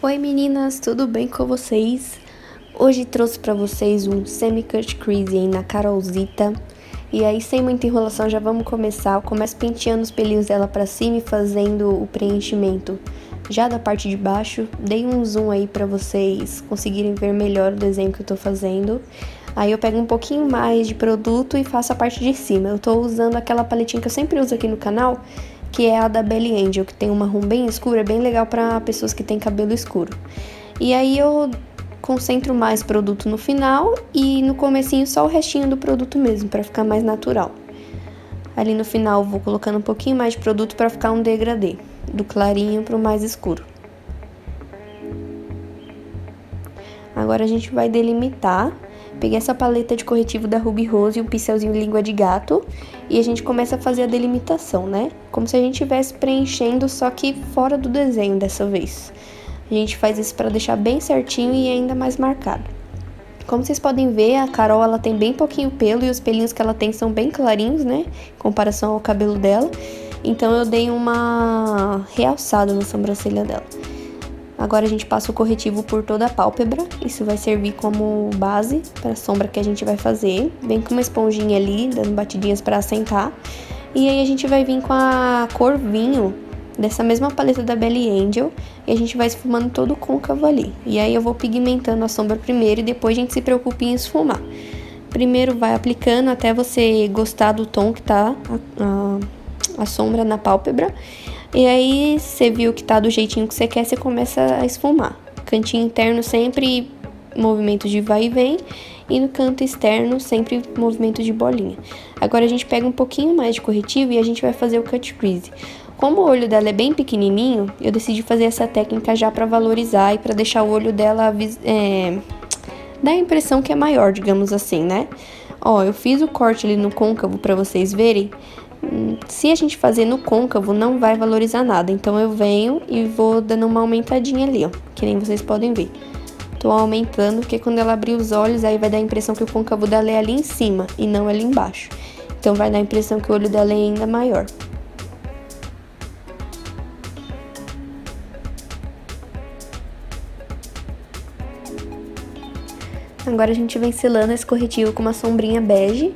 Oi meninas, tudo bem com vocês? Hoje trouxe pra vocês um semi-cut crease aí na Carolzita. E aí, sem muita enrolação, já vamos começar. Eu começo penteando os pelinhos dela pra cima e fazendo o preenchimento já da parte de baixo. Dei um zoom aí pra vocês conseguirem ver melhor o desenho que eu tô fazendo. Aí eu pego um pouquinho mais de produto e faço a parte de cima. Eu tô usando aquela paletinha que eu sempre uso aqui no canal, que é a da Belly Angel, que tem uma marrom bem escura, bem legal para pessoas que têm cabelo escuro. E aí eu concentro mais produto no final e no comecinho só o restinho do produto mesmo, para ficar mais natural. Ali no final eu vou colocando um pouquinho mais de produto para ficar um degradê, do clarinho para o mais escuro. Agora a gente vai delimitar. Peguei essa paleta de corretivo da Ruby Rose e um pincelzinho língua de gato. E a gente começa a fazer a delimitação, né? Como se a gente estivesse preenchendo, só que fora do desenho dessa vez. A gente faz isso para deixar bem certinho e ainda mais marcado. Como vocês podem ver, a Carol ela tem bem pouquinho pelo e os pelinhos que ela tem são bem clarinhos, né? Em comparação ao cabelo dela. Então eu dei uma realçada na sobrancelha dela. Agora a gente passa o corretivo por toda a pálpebra, isso vai servir como base para a sombra que a gente vai fazer. Vem com uma esponjinha ali, dando batidinhas para assentar. E aí a gente vai vir com a cor vinho, dessa mesma paleta da Belly Angel, e a gente vai esfumando todo o côncavo ali. E aí eu vou pigmentando a sombra primeiro e depois a gente se preocupa em esfumar. Primeiro vai aplicando até você gostar do tom que tá a sombra na pálpebra. E aí, você viu que tá do jeitinho que você quer, você começa a esfumar. Cantinho interno sempre movimento de vai e vem, e no canto externo sempre movimento de bolinha. Agora a gente pega um pouquinho mais de corretivo e a gente vai fazer o cut crease. Como o olho dela é bem pequenininho, eu decidi fazer essa técnica já pra valorizar e pra deixar o olho dela dar a impressão que é maior, digamos assim, né? Ó, eu fiz o corte ali no côncavo pra vocês verem. Se a gente fazer no côncavo, não vai valorizar nada. Então, eu venho e vou dando uma aumentadinha ali, ó. Que nem vocês podem ver. Tô aumentando, porque quando ela abrir os olhos, aí vai dar a impressão que o côncavo dela é ali em cima e não ali embaixo. Então, vai dar a impressão que o olho dela é ainda maior. Agora, a gente vem selando esse corretivo com uma sombrinha bege.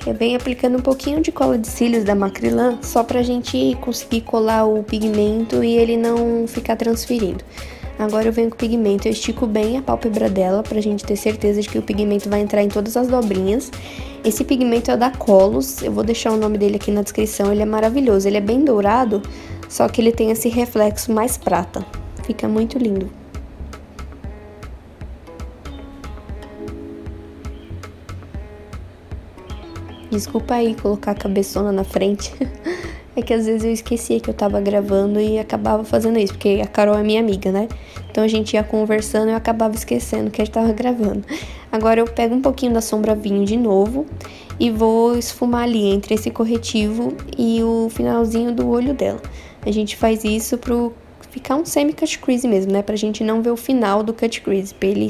Eu venho aplicando um pouquinho de cola de cílios da Macrylan, só pra gente conseguir colar o pigmento e ele não ficar transferindo. Agora eu venho com o pigmento, eu estico bem a pálpebra dela pra gente ter certeza de que o pigmento vai entrar em todas as dobrinhas. Esse pigmento é da Colos, eu vou deixar o nome dele aqui na descrição, ele é maravilhoso, ele é bem dourado, só que ele tem esse reflexo mais prata, fica muito lindo. Desculpa aí colocar a cabeçona na frente, é que às vezes eu esquecia que eu tava gravando e acabava fazendo isso, porque a Carol é minha amiga, né? Então a gente ia conversando e eu acabava esquecendo que a gente tava gravando. Agora eu pego um pouquinho da sombra vinho de novo e vou esfumar ali entre esse corretivo e o finalzinho do olho dela. A gente faz isso pro ficar um semi-cut crease mesmo, né? Pra gente não ver o final do cut crease, pra ele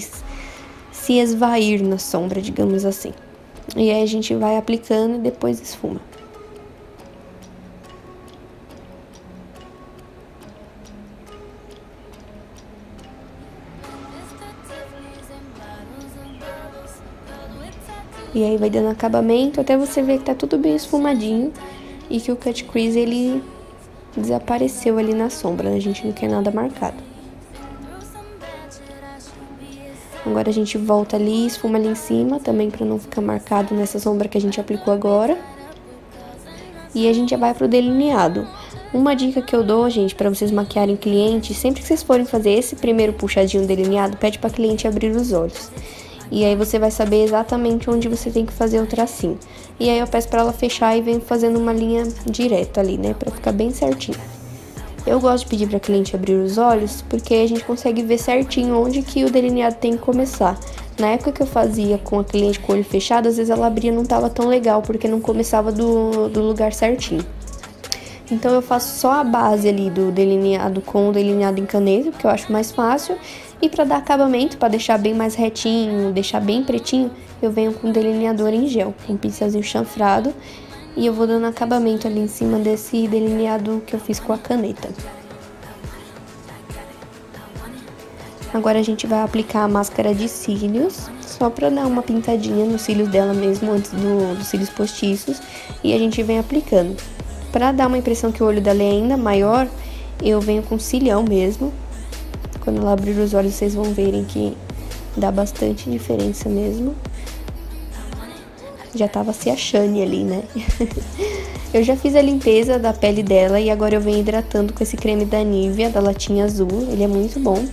se esvair na sombra, digamos assim. E aí a gente vai aplicando e depois esfuma. E aí vai dando acabamento até você ver que tá tudo bem esfumadinho e que o cut crease ele desapareceu ali na sombra, né? A gente não quer nada marcado. Agora a gente volta ali, esfuma ali em cima, também pra não ficar marcado nessa sombra que a gente aplicou agora. E a gente já vai pro delineado. Uma dica que eu dou, gente, pra vocês maquiarem cliente, sempre que vocês forem fazer esse primeiro puxadinho delineado, pede pra cliente abrir os olhos. E aí você vai saber exatamente onde você tem que fazer o tracinho. E aí eu peço pra ela fechar e venho fazendo uma linha direta ali, né, pra ficar bem certinho. Eu gosto de pedir pra cliente abrir os olhos, porque a gente consegue ver certinho onde que o delineado tem que começar. Na época que eu fazia com a cliente com o olho fechado, às vezes ela abria e não tava tão legal, porque não começava do lugar certinho. Então eu faço só a base ali do delineado com o delineado em caneta, porque eu acho mais fácil. E pra dar acabamento, pra deixar bem mais retinho, deixar bem pretinho, eu venho com um delineador em gel, com um pincelzinho chanfrado. E eu vou dando acabamento ali em cima desse delineado que eu fiz com a caneta. Agora a gente vai aplicar a máscara de cílios, só pra dar uma pintadinha nos cílios dela mesmo, antes dos cílios postiços. E a gente vem aplicando. Pra dar uma impressão que o olho dela é ainda maior, eu venho com cilião mesmo. Quando ela abrir os olhos, vocês vão verem que dá bastante diferença mesmo. Já tava se achando ali, né? Eu já fiz a limpeza da pele dela e agora eu venho hidratando com esse creme da Nivea, da latinha azul. Ele é muito bom.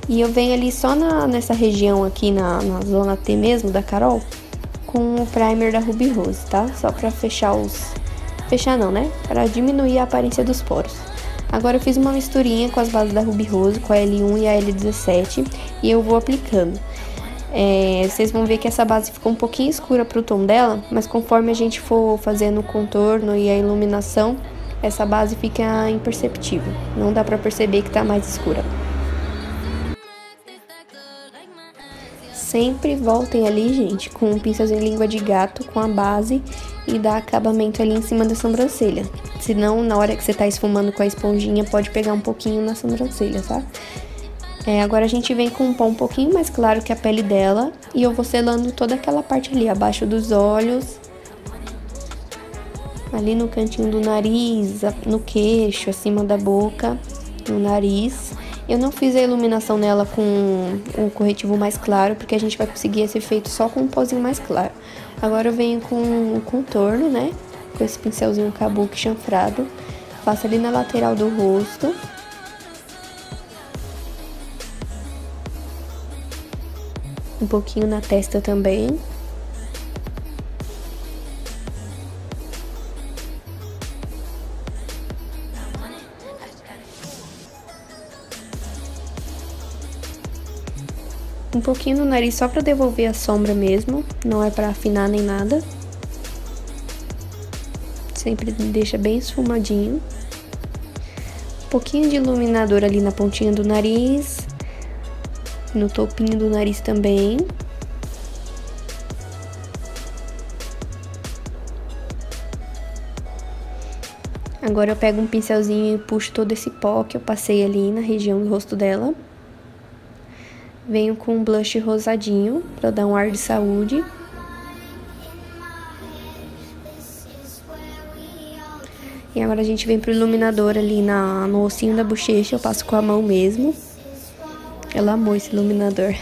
E eu venho ali só nessa região aqui, na zona T mesmo, da Carol, com o primer da Ruby Rose, tá? Só pra fechar Fechar não, né? Pra diminuir a aparência dos poros. Agora eu fiz uma misturinha com as bases da Ruby Rose, com a L1 e a L17, e eu vou aplicando. Vocês vão ver que essa base ficou um pouquinho escura pro tom dela, mas conforme a gente for fazendo o contorno e a iluminação, essa base fica imperceptível. Não dá pra perceber que tá mais escura. Sempre voltem ali, gente, com um pincelzinho língua de gato com a base e dá acabamento ali em cima da sobrancelha. Senão, na hora que você tá esfumando com a esponjinha, pode pegar um pouquinho na sobrancelha, tá? Agora a gente vem com um pó um pouquinho mais claro que a pele dela e eu vou selando toda aquela parte ali, abaixo dos olhos, ali no cantinho do nariz, no queixo, acima da boca, no nariz. Eu não fiz a iluminação nela com um corretivo mais claro, porque a gente vai conseguir esse efeito só com um pozinho mais claro. Agora eu venho com um contorno, né? Com esse pincelzinho kabuki chanfrado. Faço ali na lateral do rosto. Um pouquinho na testa também. Um pouquinho no nariz só pra devolver a sombra mesmo, não é pra afinar nem nada. Sempre deixa bem esfumadinho. Um pouquinho de iluminador ali na pontinha do nariz, no topinho do nariz também. Agora eu pego um pincelzinho e puxo todo esse pó que eu passei ali na região do rosto dela. Venho com um blush rosadinho, pra dar um ar de saúde. E agora a gente vem pro iluminador ali no ossinho da bochecha, eu passo com a mão mesmo. Ela amou esse iluminador.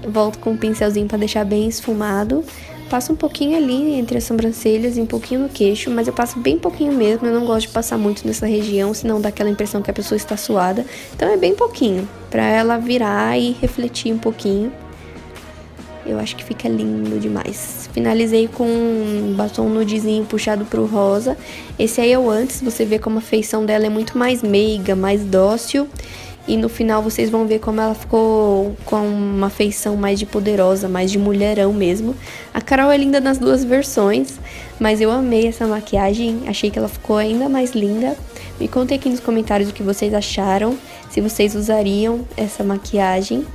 Volto com um pincelzinho pra deixar bem esfumado. Passo um pouquinho ali entre as sobrancelhas e um pouquinho no queixo, mas eu passo bem pouquinho mesmo, eu não gosto de passar muito nessa região, senão dá aquela impressão que a pessoa está suada. Então é bem pouquinho, pra ela virar e refletir um pouquinho. Eu acho que fica lindo demais. Finalizei com um batom nudezinho puxado pro rosa. Esse aí é o antes, você vê como a feição dela é muito mais meiga, mais dócil. E no final vocês vão ver como ela ficou com uma feição mais de poderosa, mais de mulherão mesmo. A Carol é linda nas duas versões, mas eu amei essa maquiagem, achei que ela ficou ainda mais linda. Me contem aqui nos comentários o que vocês acharam, se vocês usariam essa maquiagem.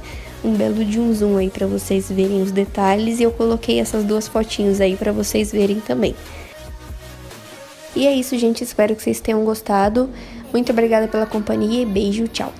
Um belo de um zoom aí pra vocês verem os detalhes, e eu coloquei essas duas fotinhos aí pra vocês verem também. E é isso, gente, espero que vocês tenham gostado. Muito obrigada pela companhia e beijo, tchau!